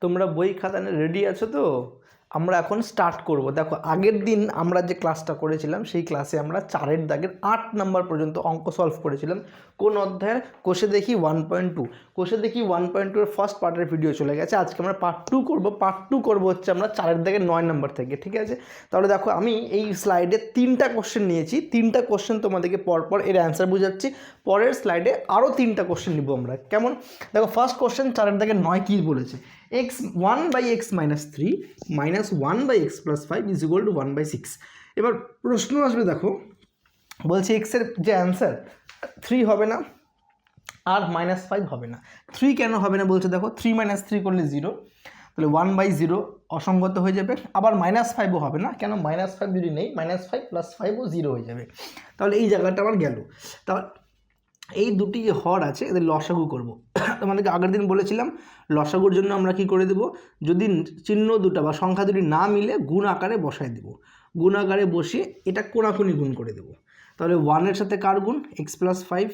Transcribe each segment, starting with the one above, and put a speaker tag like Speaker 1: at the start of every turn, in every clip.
Speaker 1: তোমরা বই খাতা নিয়ে রেডি আছো তো? আমরা এখন স্টার্ট করব। দেখো, আগের দিন আমরা যে ক্লাসটা করেছিলাম সেই ক্লাসে আমরা 4-এর দাগের 8 নাম্বার পর্যন্ত অঙ্ক সলভ করেছিলাম। কোন অধ্যায়ের? কোষে দেখি 1.2। কোষে দেখি 1.2 এর ফার্স্ট পার্টের ভিডিও চলে গেছে। আজকে আমরা পার্ট 2 করব। পার্ট 2 করব হচ্ছে আমরা 4-এর দাগের 9 নাম্বার থেকে, ঠিক আছে? তাহলে দেখো, আমি এই স্লাইডে 3টা কোশ্চেন নিয়েছি। 3টা কোশ্চেন তোমাদেরকে পরপর এর অ্যান্সার বোঝাচ্ছি। পরের স্লাইডে আরও 3টা কোশ্চেন নিব আমরা। কেমন? দেখো, ফার্স্ট কোশ্চেন 4-এর দাগের 9 কী বলেছে? x1/x - 3 - 1/x + 5 = 1/6। এবার প্রশ্ন আসবে, দেখো বলছে এক্সের যে অ্যান্সার 3 হবে না আর -5 হবে না। 3 কেন হবে না বলছে? দেখো, 3 - 3 করলে 0, তাহলে 1/0 অসঙ্গত হয়ে যাবে। আবার -5ও হবে না, কেন? -5 যদি নেই, -5 + 5ও 0 হয়ে যাবে। তাহলে এই জায়গাটা আমার গেল। তাহলে এই দুটি যে হর আছে এদের লসাগু করব। তোমাদেরকে আগের দিন বলেছিলাম লসাগুর জন্য আমরা কি করে দেব, যদি চিহ্ন দুটো বা সংখ্যা দুটি না মিলে গুণ আকারে বসায় দেব। গুণ আকারে বসিয়ে এটা কোনাকুনি গুণ করে দেব। তাহলে 1-এর সাথে কার গুণ? x + 5,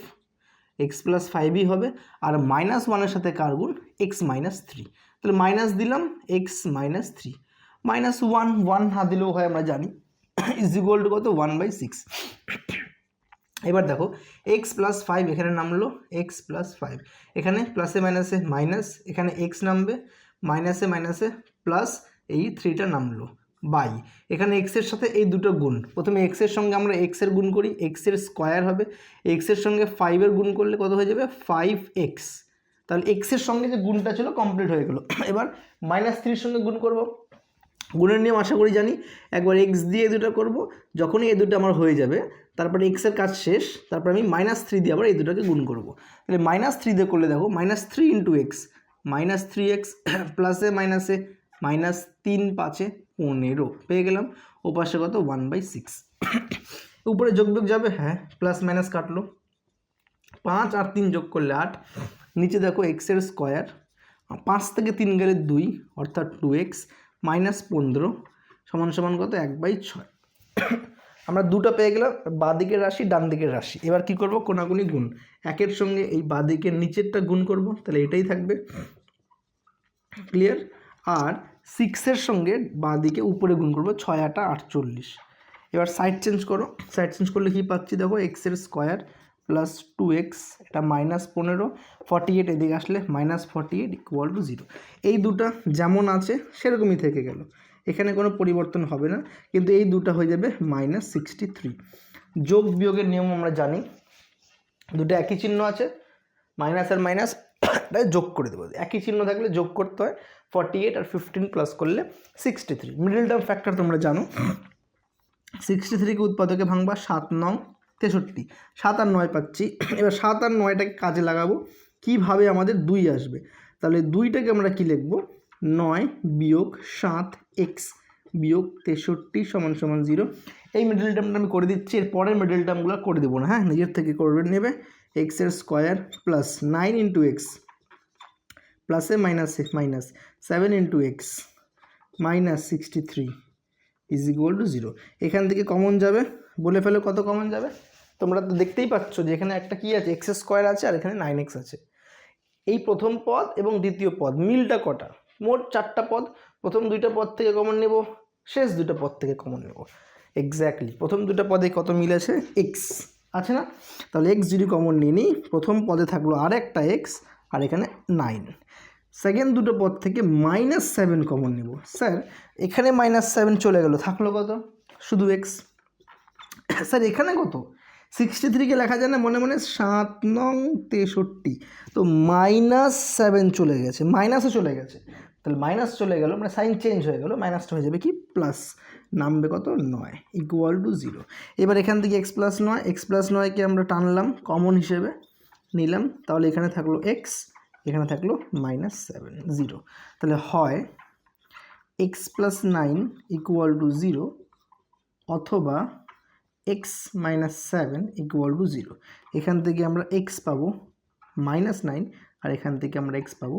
Speaker 1: x + 5ই হবে। আর -1-এর সাথে কার গুণ? x - 3। তাহলে মাইনাস দিলাম x - 3, -1 না দিলেও হয়, আমরা জানি, = কত? 1/6। এবার দেখো, x + 5 এখানে নামলো, x + 5 এখানে প্লাসে মাইনাসে মাইনাস, এখানে x নামবে, মাইনাসে মাইনাসে প্লাস, এই 3টা নামলো বাই, এখানে x এর সাথে এই দুটো গুণ। প্রথমে x এর সঙ্গে আমরা x এর গুণ করি, x এর স্কোয়ার হবে। x এর সঙ্গে 5 এর গুণ করলে কত হয়ে যাবে? 5x। তাহলে x এর সঙ্গে যে গুণটা ছিল কমপ্লিট হয়ে গেল। এবার -3 এর সঙ্গে গুণ করব। গুণের নিয়ম আশা করি জানি। একবার x দিয়ে এই দুটো করবো, যখনই এই দুটো আমার হয়ে যাবে তারপরে x এর কাজ শেষ, তারপর আমি -3 দিয়ে আবার এই দুটোকে গুণ করব। তাহলে -3 দিয়ে করলে দেখো, -3 × x -3x প্লাসে মাইনাসে -3 5 15 পেয়ে গেলাম। ও পাশে কত? 1/6। উপরে যোগ বিয়োগ যাবে, হ্যাঁ, প্লাস মাইনাস কাটলো, 5 আর 3 যোগ করলে 8। নিচে দেখো x এর স্কোয়ার, 5 থেকে 3 গেলে 2 অর্থাৎ 2x -15 সমান কত? 1/6। আমরা দুটো পেয়ে গেলাম, বাঁ দিকের রাশি ডান দিকের রাশি। এবার কি করব? কোনাকুনি গুণ। 1-এর সঙ্গে এই বাঁ দিকের নিচেরটা গুণ করব, তাহলে এটাই থাকবে, ক্লিয়ার। আর 6-এর সঙ্গে বাঁ দিকে উপরে গুণ করব, 6 × 8 = 48। এবার সাইড চেঞ্জ করো, সাইড চেঞ্জ করলে কি পাচ্ছি? দেখো, x এর স্কোয়ার প্লাস 2x, এটা -15, 48 এদিকে আসলে -48 = 0। এই দুটো যেমন আছে সেরকমই থেকে গেল, এখানে কোনো পরিবর্তন হবে না, কিন্তু এই দুটো হয়ে যাবে -63। যোগ বিয়োগের নিয়ম আমরা জানি, দুটো একই চিহ্ন আছে, মাইনাস আর মাইনাস যোগ করে দেবো। একই চিহ্ন থাকলে যোগ করতে হয়। 48 আর 15 প্লাস করলে 63। মিডল টার্ম ফ্যাক্টর তোমরা জানো। 63কে উৎপাদকে ভাঙবা, 7×9 = 63, 7 আর 9 পাচ্ছি। এবার 7 আর 9টাকে কাজে লাগাবো, কিভাবে? আমাদের 2 আসবে, তাহলে 2টাকে আমরা কি লিখবো? 9 - 7x - 63 = 0। এই মিডল টার্মটা আমি করে দিচ্ছি, এর পরের মিডল টার্মগুলো করে দেবো না, হ্যাঁ, নিজের থেকে করবে নেবে। x এর স্কোয়ার প্লাস 9 × x প্লাসে মাইনাসে মাইনাস 7 × x -63 = 0। এখান থেকে কমন যাবে, বলে ফেলো কত কমন যাবে। তোমরা তো দেখতেই পাচ্ছ যে এখানে একটা কি আছে? x স্কোয়ার আছে আর এখানে 9x আছে। এই প্রথম পদ এবং দ্বিতীয় পদ মিলটা কটা? মোট 4টা পদ। প্রথম 2টা পদ থেকে কমন নেব, শেষ 2টা পদ থেকে কমন নেব। এক্স্যাক্টলি প্রথম 2টা পদে কত মিল আছে? x আছে না? তাহলে x যদি কমন নিয়ে নিই, প্রথম পদে থাকলো আর একটা x আর এখানে 9। সেকেন্ড 2টো পদ থেকে -7 কমন নেব। স্যার, এখানে -7 চলে গেল, থাকলো কত? শুধু x। স্যার, এখানে কত? 63কে লেখা যায় না মনে মনে? 7×9 = 63, তো -7 চলে গেছে, মাইনাসও চলে গেছে। তাহলে মাইনাস চলে গেল মানে সাইন চেঞ্জ হয়ে গেল, মাইনাসটা হয়ে যাবে কি? প্লাস, নামবে কত? 9 = 0। এবার এখান থেকে x + 9, x + 9কে আমরা টানলাম কমন হিসেবে নিলাম, তাহলে এখানে থাকলো x, এখানে থাকলো -7 0। তাহলে হয় x + 9 = 0 অথবা x - 7 = 0। এখান থেকে আমরা x পাবো -9 আর এখান থেকে আমরা x পাবো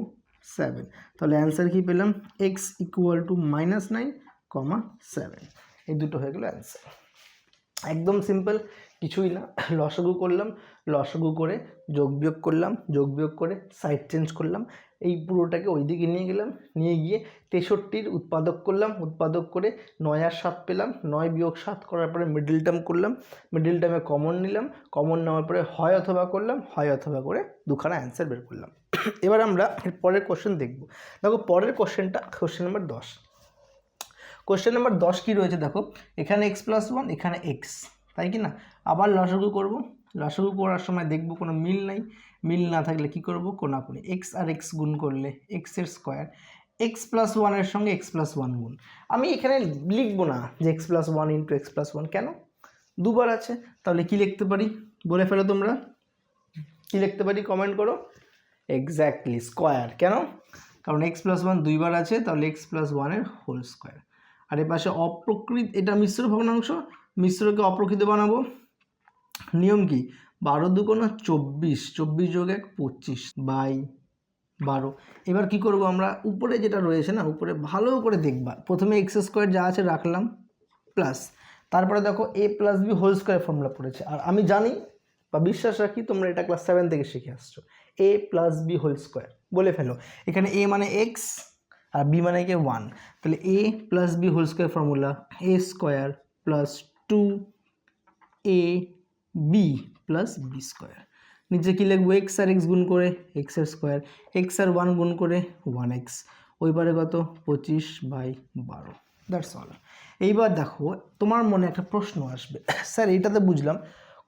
Speaker 1: 7। তাহলে অ্যান্সার কি পেলাম? x = -9, 7। এই দুটো হয়ে গেল অ্যান্সার। একদম সিম্পল, কিছুই না। লসাগু করলাম, লসাগু করে যোগ বিয়োগ করলাম, যোগ বিয়োগ করে সাইড চেঞ্জ করলাম, এই পুরোটাকে ওই দিকে নিয়ে গেলাম, নিয়ে গিয়ে 63 উৎপাদক করলাম, উৎপাদক করে 9 আর 7 পেলাম, 9 বিয়োগ 7 করার পরে মিডল টার্ম করলাম, মিডল টার্মে কমন নিলাম, কমন নেওয়ার পরে হয় অথবা করলাম, হয় অথবা করে দুখানা অ্যান্সার বের করলাম। এবার আমরা এর পরের কোশ্চেন দেখব। দেখো পরের কোশ্চেনটা কোশ্চেন নাম্বার 10। কোশ্চেন নাম্বার 10 কী রয়েছে দেখো, এখানে x+1, এখানে x, তাই কি না? আবার লসাগু করব, লসাগু করার সময় দেখব কোনো মিল নাই, মিল না থাকলে কি করব, কোনাকুনি x আর x গুণ করলে x এর স্কোয়ার, x+1 এর সঙ্গে x+1 গুণ। আমি এখানে লিখবো না যে x+1 ইন্টু x+1, কেন? দুবার আছে, তাহলে কি লিখতে পারি বলে ফেলো তোমরা, কি লিখতে পারি কমেন্ট করো। Exactly square. কেন? কারণ x+1 দুইবার আছে, তাহলে x+1 এর হোল স্কোয়ার। আর এ পাশে অপ্রকৃত, এটা মিশ্র ভগ্নাংশ, মিশ্রকে অপ্রকৃত বানাবো। নিয়ম কি? 12 দুগুণ 24, 24 যোগ 1 25/12। এবার কি করব আমরা, উপরে যেটা রয়েছে না, উপরে ভালো করে দেখবা। প্রথমে x² যা আছে রাখলাম, প্লাস তারপরে দেখো a+b হোল স্কোয়ার ফর্মুলা পড়েছে, আর আমি জানি বা বিশ্বাস রাখি তোমরা এটা ক্লাস 7 থেকে শিখে আসছো, a+b হোল স্কোয়ার বলে ফেলো। এখানে a মানে x আর b মানে কি 1, তাহলে a+b whole square formula a² + 2ab + b square. নিচে কি লিখবো, x আর x গুণ করে x এর স্কোয়ার, x আর 1 গুণ করে 1x, ওইবারে কত 25/12। That's all. এইবার দেখো তোমার মনে একটা প্রশ্ন আসবে, স্যার এটাতে বুঝলাম,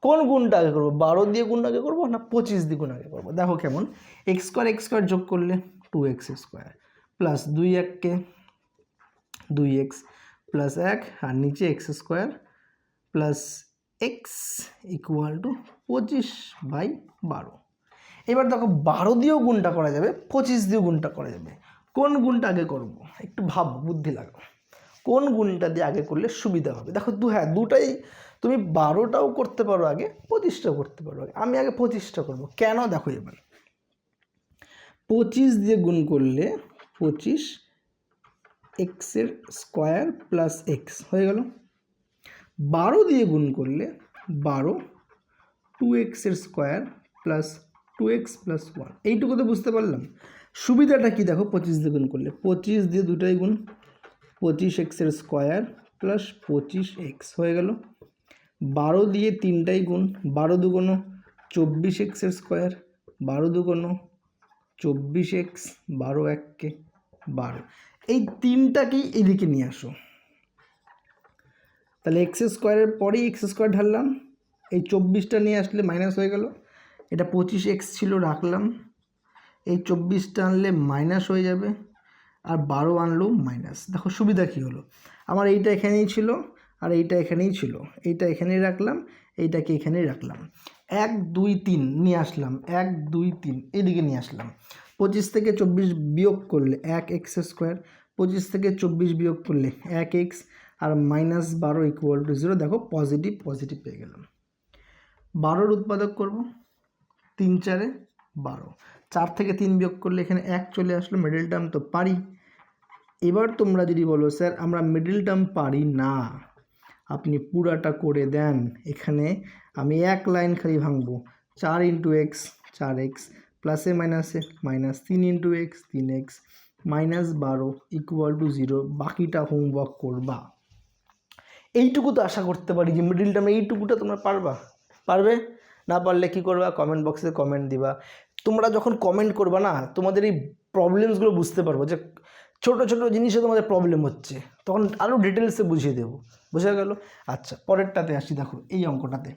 Speaker 1: কোন গুণটা আগে করবো, 12 দিয়ে গুণ আগে করবো না 25 দিয়ে গুণ আগে করবো? দেখো কেমন, x² যোগ করলে 2x² প্লাস 2 1 2x প্লাস 1 আর নিচে x² প্লাস x = 25/12। এবার দেখো 12 দিয়েও গুণটা করা যাবে, 25 দিয়েও গুণটা করা যাবে। কোন গুণটা আগে করব? একটু ভাবো, বুদ্ধি লাগাও, কোন গুণটা দিয়ে আগে করলে সুবিধা হবে? দেখো দুটাই, তুমি 12টাও করতে পারো আগে, 25টাও করতে পারো আগে। আমি আগে 25টা করবো। কেন? দেখো এবার 25 দিয়ে গুণ করলে 25 x এর স্কোয়ার প্লাস x হয়ে গেল। 12 দিয়ে গুণ করলে 12 2x এর স্কোয়ার প্লাস 2x + 1। এইটুকু তো বুঝতে পারলাম। সুবিধাটা কি দেখো, 25 দিয়ে গুণ করলে 25 দিয়ে দুটাই গুণ, 25x এর স্কোয়ার প্লাস 25x হয়ে গেল। 12 দিয়ে তিনটাই গুণ, 12 দুগুণ 24x এর স্কোয়ার, 12 দুগুণ 24x, 12 1 12। এই তিনটাকেই এদিকে নিয়ে আসো, তাহলে x² পরেই x² ঢাললাম, এই 24টা নিয়ে আসলে মাইনাস হয়ে গেল, এটা 25x ছিল রাখলাম, এই 24টা আনলে মাইনাস হয়ে যাবে, আর 12 আনলেও মাইনাস। দেখো সুবিধা কী হলো, আমার এইটা এখানেই ছিল আর এইটা এখানেই ছিল, এইটা এখানেই রাখলাম, এইটাকে এখানেই রাখলাম। 1 2 3 নিয়ে আসলাম, 1 2 3 এদিকে নিয়ে আসলাম। 25 থেকে 24 বিয়োগ করলে 1x², 25 থেকে 24 বিয়োগ করলে 1x, আর -12 = 0। দেখো পজিটিভ পেয়ে গেলাম। 12-র উৎপাদক করব, 3 4 12, 4 থেকে 3 বিয়োগ করলে এখানে 1 চলে আসলো, মিডল টার্ম তো পারি। এবার তোমরা যদি বলো স্যার আমরা মিডল টার্ম পারি না, আপনি পুরাটা করে দেন। এখানে আমি এক লাইন খালি ভাঙবো, 4 × x 4x প্লাসে মাইনাসে মাইনাস 3 × x 3x -12 = 0। বাকিটা হোমওয়ার্ক করবা। এইটুকু তো আশা করতে পারি যে মিডল টার্মে এইটুকুটা তোমরা পারবে। না পারলে কি করবা, কমেন্ট বক্সে কমেন্ট দিবা। তোমরা যখন কমেন্ট করবা না, তোমাদের এই প্রবলেমসগুলো বুঝতে পারবো যে ছোট ছোট জিনিসে তোমাদের প্রবলেম হচ্ছে, তখন আরও ডিটেলসে বুঝিয়ে দেবো। বোঝা গেল? আচ্ছা পরেরটাতে আসি। দেখো এই অঙ্কটাতে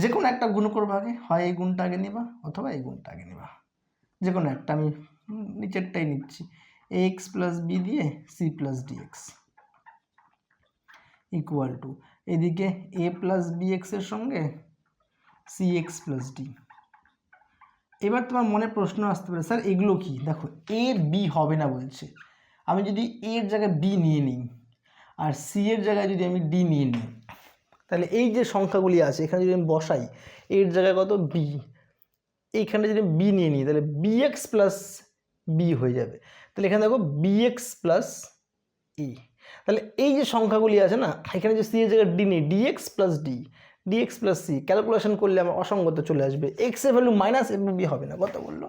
Speaker 1: যে কোনো একটা গুণ করবো আগে, হয় এই গুণটা আগে নিবা অথবা এই গুণটা আগে নিবা, যে কোনো একটা। আমি নিচেরটাই নিচ্ছি, ax + b দিয়ে c + dx = এদিকে a + bx এর সঙ্গে cx + d। এবার তোমার মনে প্রশ্ন আসতে পারে, স্যার এগুলো কি? দেখো a b হবে না বলছে, আমি যদি a এর জায়গায় b নিয়ে নিই আর c এর জায়গায় যদি আমি d নিয়ে নিই, তাহলে এই যে সংখ্যাগুলি আছে এখানে যদি আমি বসাই, এর জায়গায় কত b, এইখানে যদি b নিয়ে নিই তাহলে bx + b হয়ে যাবে। তাহলে এখানে দেখো bx + a। তাহলে এই যে সংখ্যাগুলি আছে না, এখানে যে c এর জায়গায় d নেই, dx + d, DX plus C, calculation করলে আমার অসঙ্গত চলে আসবে, এক্স এর value minus A by B হবে না, কত বললো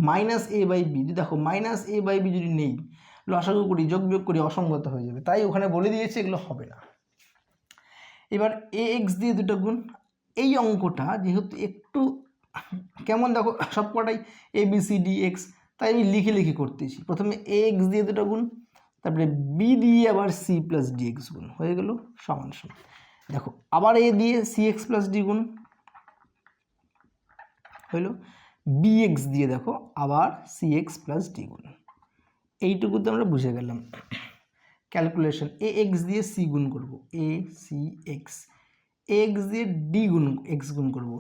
Speaker 1: মাইনাস এ বাই বি। দেখো মাইনাস এ বাই বি যদি নেই, লসাগু করি যোগ বিয়োগ করি অসঙ্গত হয়ে যাবে, তাই ওখানে বলে দিয়েছে এগুলো হবে না। এবার এ এক্স দিয়ে দুটো গুণ, এই অঙ্কটা যেহেতু একটু কেমন দেখো সব কটাই A B C D x, তাই আমি লিখে লিখে করতেছি। প্রথমে এ এক্স দিয়ে দুটো গুণ, তারপরে বি দিয়ে আবার সি প্লাস ডি এক্স গুণ, হয়ে গেল সমান সমান। দেখো আবার এ দিয়ে সি এক্স প্লাস ডি গুণ হইল, বি এক্স দিয়ে দেখো আবার সি এক্স প্লাস ডি গুণ, এইটুকু তো আমরা বুঝে গেলাম। ক্যালকুলেশন এ এক্স দিয়ে সি গুণ করব, এ সি এক্স, এক্স দিয়ে ডি গুণ এক্স গুণ করব,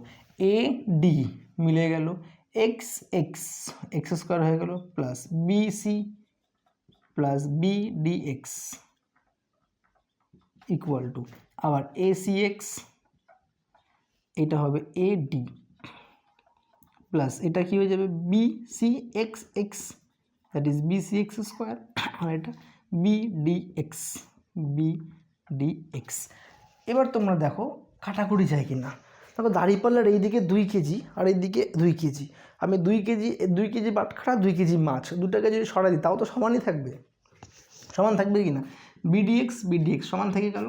Speaker 1: এ ডি মিলে গেল, এক্স এক্স এক্স স্কোয়ার হয়ে গেল plus B C plus B D X equal to আবার এ সি এক্স, এটা হবে এ ডি প্লাস এটা কি হয়ে যাবে B C X X, that is B C X square, আর এটা B D X, B D X. এবার তোমরা দেখো কাটাকুটি যায় কিনা। দেখো দাঁড়িপাল্লার এইদিকে 2 কেজি আর এইদিকে 2 কেজি, আমি 2 কেজি বাটখারা 2 কেজি মাছ দুটাকে যদি সরা দিই তাও তো সমানই থাকবে, সমান থাকবে কি না, বিডিএক্স বিডিএক্স সমান থেকে গেল,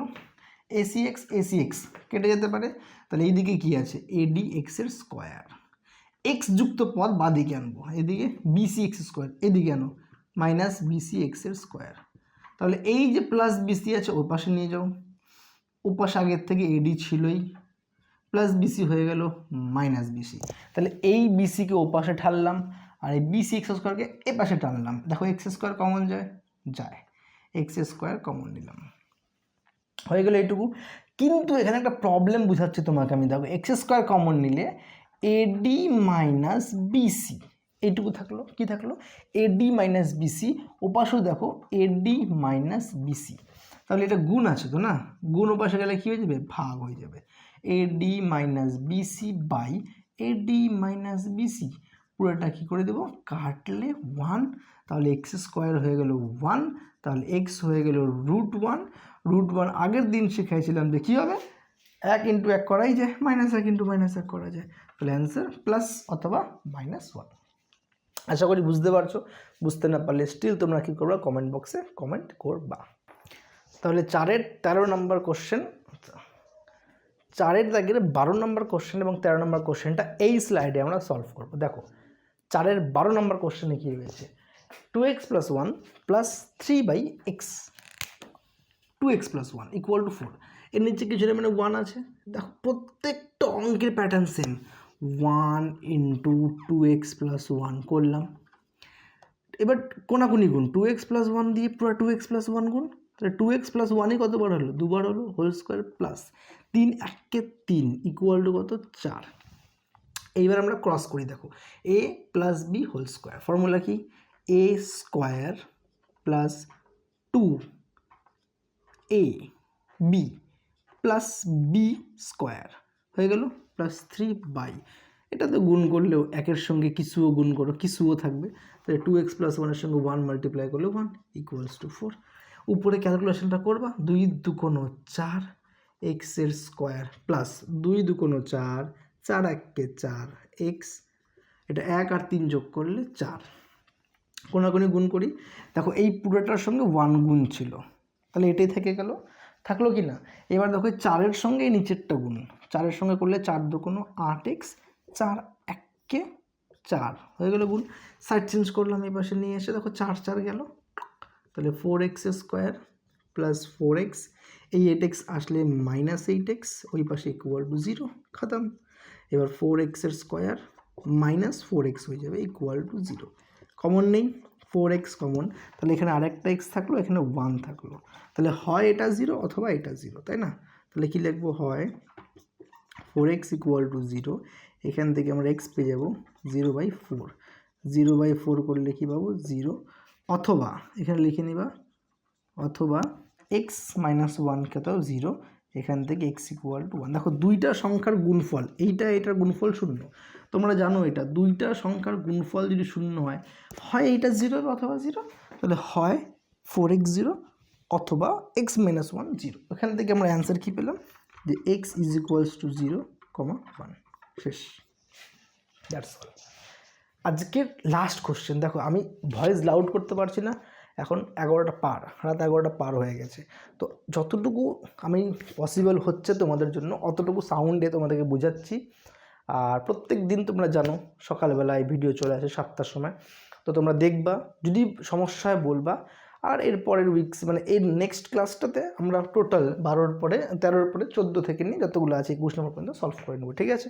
Speaker 1: এসি এক্স কেটে যেতে পারে, তাহলে এইদিকে কি আছে এডি এক্সের স্কোয়ার, এক্স যুক্ত পদ বাদিকে আনবো, এদিকে বিসি এক্স স্কোয়ার, এদিকে আনো মাইনাস বিসি এক্সের স্কোয়ার, তাহলে এই যে প্লাস বিসি আছে ওর পাশে নিয়ে যাও, ওপাশে আগের থেকে এডি ছিলই, প্লাস বিসি হয়ে গেল মাইনাস বিসি, তাহলে এই বিসিকে ওপাশে ঠাললাম আর এই বিসি এক্স স্কোয়ারকে এ পাশে টানলাম, দেখো এক্স স্কোয়ার কমন যায়, এক্স স্কোয়ার কমন নিলাম, হয়ে গেল এইটুকু। কিন্তু এখানে একটা প্রবলেম বুঝাচ্ছি তোমাকে আমি, দেখো এক্স স্কোয়ার কমন নিলে এডি মাইনাস বিসি এইটুকু থাকলো, কি থাকলো এডি মাইনাস বিসি, ওপাশেও দেখো এডি মাইনাস বিসি, তাহলে এটা গুণ আছে তো না, গুণ ওপাশে গেলে কী হয়ে যাবে ভাগ হয়ে যাবে, AD minus BC by AD minus BC, পুরোটা কী করে দেবো কাটলে 1, তাহলে এক্স স্কোয়ার হয়ে গেল 1, তাহলে এক্স হয়ে গেল √1 আগের দিন শিখাইছিলাম যে কী হবে 1 × 1 করাই যায়, -1 × -1 করা যায়, তাহলে অ্যান্সার প্লাস অথবা -1। আশা করি বুঝতে পারছো, বুঝতে না পারলে স্টিল তোমরা কী করবা কমেন্ট বক্সে কমেন্ট করবা। তাহলে 4-এর 13 নম্বর কোশ্চেন, 4-এর দাগের 12 নম্বর কোশ্চেন এবং 13 নম্বর কোশ্চেনটা এই স্লাইডে আমরা সলভ করব। দেখো 4-এর 12 নম্বর কোশ্চেনে কী রয়েছে 2x + 1 + 3/x, 2x + 1 = 4, এর নিচে কিছু না মানে 1 আছে। দেখো প্রত্যেকটা অঙ্কের প্যাটার্ন সেম, 1 × 2x + 1 করলাম, এবার কোনাকুনি গুণ 2x + 1 দিয়ে পুরো 2x + 1 গুণ, তাহলে 2x + 1ই কতবার হলো 2বার হলো, হোল স্কোয়ার প্লাস 3 × 3 = কত 4। এইবার আমরা ক্রস করি, দেখো a + b whole square, formula কি a square plus 2ab plus b square হয়ে গেল প্লাস 3/, এটা তো গুণ করলেও একের সঙ্গে কিছুও গুণ করো কিছুও থাকবে, তাহলে 2x + 1 এর সঙ্গে 1 মাল্টিপ্লাই করলে 1 = 4। উপরে ক্যালকুলেশনটা করবা, 2 × 2 = 4 এক্সের স্কোয়ার প্লাস 2 × 2 = 4, 4 × 1 = 4 এক্স, এটা 1 আর 3 যোগ করলে 4, কোনাকুনি গুণ করি, দেখো এই পুরোটার সঙ্গে 1 গুণ ছিল, তাহলে এটাই থেকে গেল, থাকলো কি না। এবার দেখো 4-এর সঙ্গে এই নিচেরটা গুণ, 4-এর সঙ্গে করলে 4 × 2 = 8x, 4 × 1 = 4 হয়ে গেল গুণ, সাইড চেঞ্জ করলাম এই পাশে নিয়ে এসে, দেখো 4 4 গেল, তাহলে 4x² প্লাস 4x, এই 8x আসলে -8x, ওই পাশে = 0, খতম। এবার 4x² মাইনাস 4x হয়ে যাবে = 0, কমন নেই 4x কমন, তাহলে এখানে আরেকটা x থাকলো, এখানে 1 থাকলো, তাহলে হয় এটা 0 অথবা এটা 0, তাই না। তাহলে কি লিখবো, হয় 4x = 0, এখান থেকে আমরা x পেয়ে যাব 0/4, 0/4 করলে কি পাবো 0, অথবা এখানে লিখে নিবা অথবা x - 1 কেটাও 0, এখান থেকে x = 1। দেখো দুইটা সংখ্যার গুণফল, এটার গুণফল 0, তোমরা জানো এটা দুইটা সংখ্যার গুণফল যদি 0 হয়, হয় এইটা 0 অথবা 0, তাহলে হয় 4x 0 অথবা x - 1 0, এখান থেকে আমরা অ্যান্সার কী পেলাম যে এক্স ইজ ইকুয়ালস টু 0, 1 শেষ। That's all. আজকের লাস্ট কোশ্চেন। দেখো আমি ভয়েস লাউড করতে পারছি না, এখন 11টা পার, রাত 11টা পার হয়ে গেছে। তো যতটুকু আমি পসিবল হচ্ছে তোমাদের জন্য অতটুকু সাউন্ডে তোমাদেরকে বোঝাচ্ছি। আর প্রত্যেক দিন তোমরা জানো সকালবেলায় ভিডিও চলে আসে 7টার সময়, তো তোমরা দেখবা, যদি সমস্যায় বলবা। আর এর পরের উইকস মানে এর নেক্সট ক্লাসটাতে আমরা টোটাল 12-র পরে 13-র পরে 14 থেকে নিয়ে যতগুলো আছে 21 নম্বর পর্যন্ত সলভ করে নেবো, ঠিক আছে?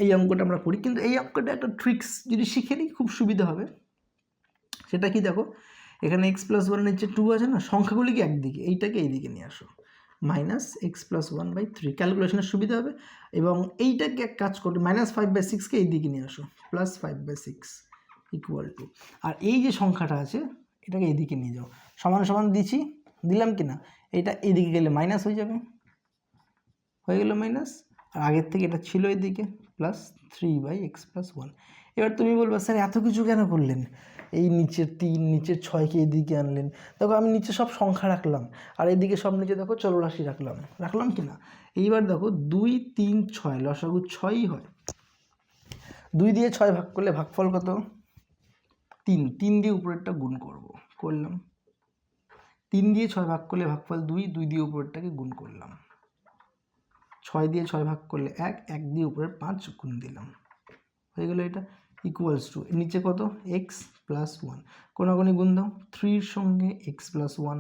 Speaker 1: এই অঙ্কটা আমরা করি, কিন্তু এই অঙ্কটা একটা ট্রিক্স যদি শিখে নিই খুব সুবিধা হবে। সেটা কি দেখো, এখানে x+1 নিচে 2 আছে না, সংখ্যাগুলিকে একদিকে, এইটাকে এইদিকে নিয়ে আসো, -x+1/3 ক্যালকুলেশনের সুবিধা হবে। এবং এইটাকে এক কাজ করো, -5/6কে এইদিকে নিয়ে আসো, +5/6 ইকুয়াল টু, আর এই যে সংখ্যাটা আছে এটাকে এইদিকে নিয়ে যাও, সমান সমান দিলাম কি না, এইটা এইদিকে গেলে মাইনাস হয়ে যাবে, হয়ে গেল মাইনাস, আর আগের থেকে এটা ছিল এদিকে +3/x+1। এবার তুমি বলবে স্যার এত কিছু কেন করলেন, এই নিচের 3 নিচের 6কে এইদিকে আনলেন। দেখো আমি নিচে সব সংখ্যা রাখলাম, আর এইদিকে সব নিচে দেখো চলরাশি রাখলাম কি না। এইবার দেখো 2, 3, 6 লসাগু 6ই হয়। 2 দিয়ে 6 ভাগ করলে ভাগফল কত? 3 দিয়ে উপরেরটা গুণ করলাম। 3 দিয়ে 6 ভাগ করলে ভাগফল 2 দিয়ে উপরেরটাকে গুণ করলাম। 6 দিয়ে 6 ভাগ করলে 1 দিয়ে উপরের 5 গুণ দিলাম, হয়ে গেল এটা ইকুয়ালস টু নিচে কত x+1, কোনাগুনি গুণ দাও, 3-র সঙ্গে x+1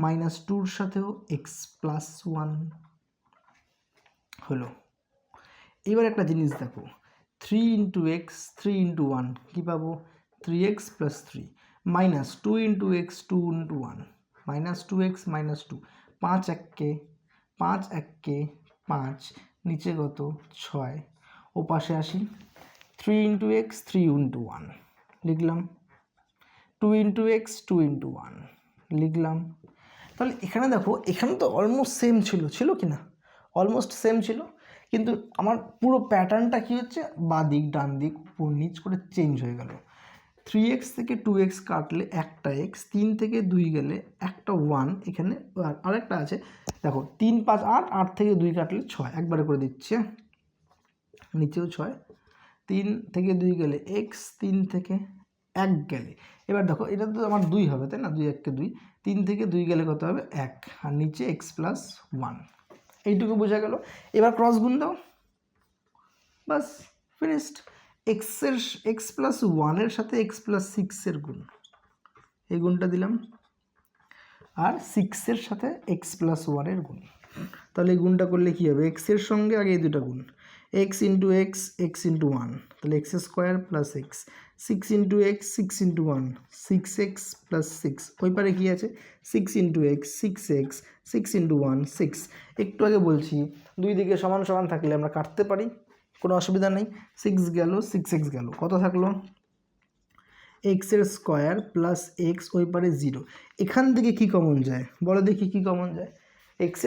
Speaker 1: -2-র সাথেও x+1 হলো। এবার একটা জিনিস দেখো, 3 × x 3 × 1 কী পাবো, 3x + 3 -2 × x 2 × 1 -2x -2, 5 1কে 5 নিচে কত 6, ও পাশে আসি, 3 × x 3 × 1 লিখলাম, 2 × x 2 × 1 লিখলাম। তাহলে এখানে দেখো, এখানে তো অলমোস্ট সেম ছিল কি না, অলমোস্ট সেম ছিল, কিন্তু আমার পুরো প্যাটার্নটা কি হচ্ছে, বাঁ দিক ডান দিক উপর নিচ করে চেঞ্জ হয়ে গেল। 3x থেকে 2x কাটলে একটা x, 3 থেকে 2 গেলে একটা 1, এখানে আরেকটা আছে দেখো 3 5 8, 8 থেকে 2 কাটলে 6, একবারে করে দিচ্ছি, নিচেও 6, 3 থেকে 2 গেলে x, 3 থেকে 1 গেলে, এবার দেখো এটা তো আমার 2 হবে তাই না, 2 1কে 2, 3 থেকে 2 গেলে কত হবে 1, আর নিচে x+1, এইটুকু বোঝা গেল। এবার ক্রস গুণ দাও, বাস ফিনিশড। x+1-এর সাথে x+6-এর গুণ, এই গুণটা দিলাম, আর 6-এর সাথে x+1-এর গুণ। তাহলে এই গুণটা করলে কি হবে, x-এর সঙ্গে আগে এই দুটো গুণ, x × x x × 1, তাহলে x² + x, 6 × x 6 × 1 6x + 6, ওই পারে কি আছে 6 × x 6x, 6 × 1 6। একটু আগে বলছি দুই দিকে সমান সমান থাকলে আমরা কাটতে পারি, কোনো অসুবিধা নেই। 6 গেল 6x গেল, কত থাকলো x² + x, ওই পারে 0। এখান থেকে কি কমন যায় বলো দেখি, কি কমন যায়, x²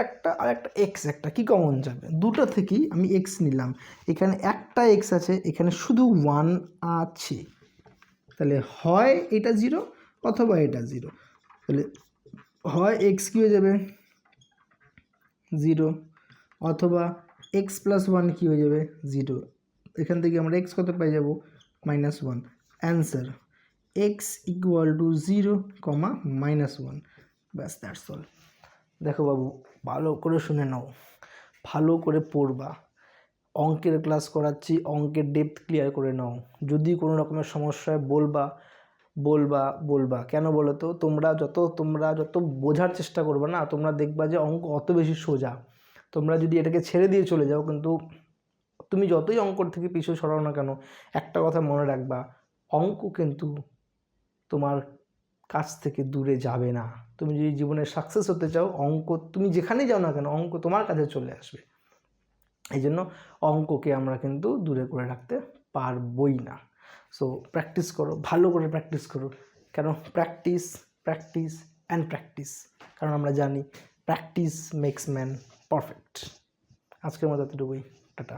Speaker 1: একটা আর একটা x একটা, কি কমন যাবে, দুটো থেকেই আমি x নিলাম, এখানে একটা x আছে, এখানে শুধু 1 আছে, তাহলে হয় এটা 0 অথবা এটা 0, তাহলে হয় x কি হয়ে যাবে 0, অথবা x+1 কি হয়ে যাবে 0, এখান থেকে আমরা x কত পেয়ে যাব -1। অ্যান্সার x = 0, -1, ব্যাস দ্যাটস অল। দেখো বাবু, ভালো করে শুনে নাও, ভালো করে পড়বা, অঙ্কের ক্লাস করাচ্ছি, অঙ্কের ডেপথ ক্লিয়ার করে নাও। যদি কোনো রকমের সমস্যায় বলবা কেন বলো তো, তোমরা যত বোঝার চেষ্টা করবে না, তোমরা দেখবা যে অঙ্ক অত বেশি সোজা। তোমরা যদি এটাকে ছেড়ে দিয়ে চলে যাও, কিন্তু তুমি যতই অঙ্কর থেকে পিছু সরাও না কেন, একটা কথা মনে রাখবা, অঙ্ক কিন্তু তোমার কাছ থেকে দূরে যাবে না। তুমি যদি জীবনে সাকসেস হতে চাও, অঙ্ক তুমি যেখানেই যাও না কেন, অঙ্ক তোমার কাছে চলে আসবে। এই জন্য অঙ্ককে আমরা কিন্তু দূরে করে রাখতে পারবই না। সো প্র্যাকটিস করো, ভালো করে প্র্যাকটিস করো, কেন প্র্যাকটিস অ্যান্ড প্র্যাকটিস, কারণ আমরা জানি প্র্যাকটিস মেক্স ম্যান পারফেক্ট। আজকের মতো এতটুকুই, টাটা।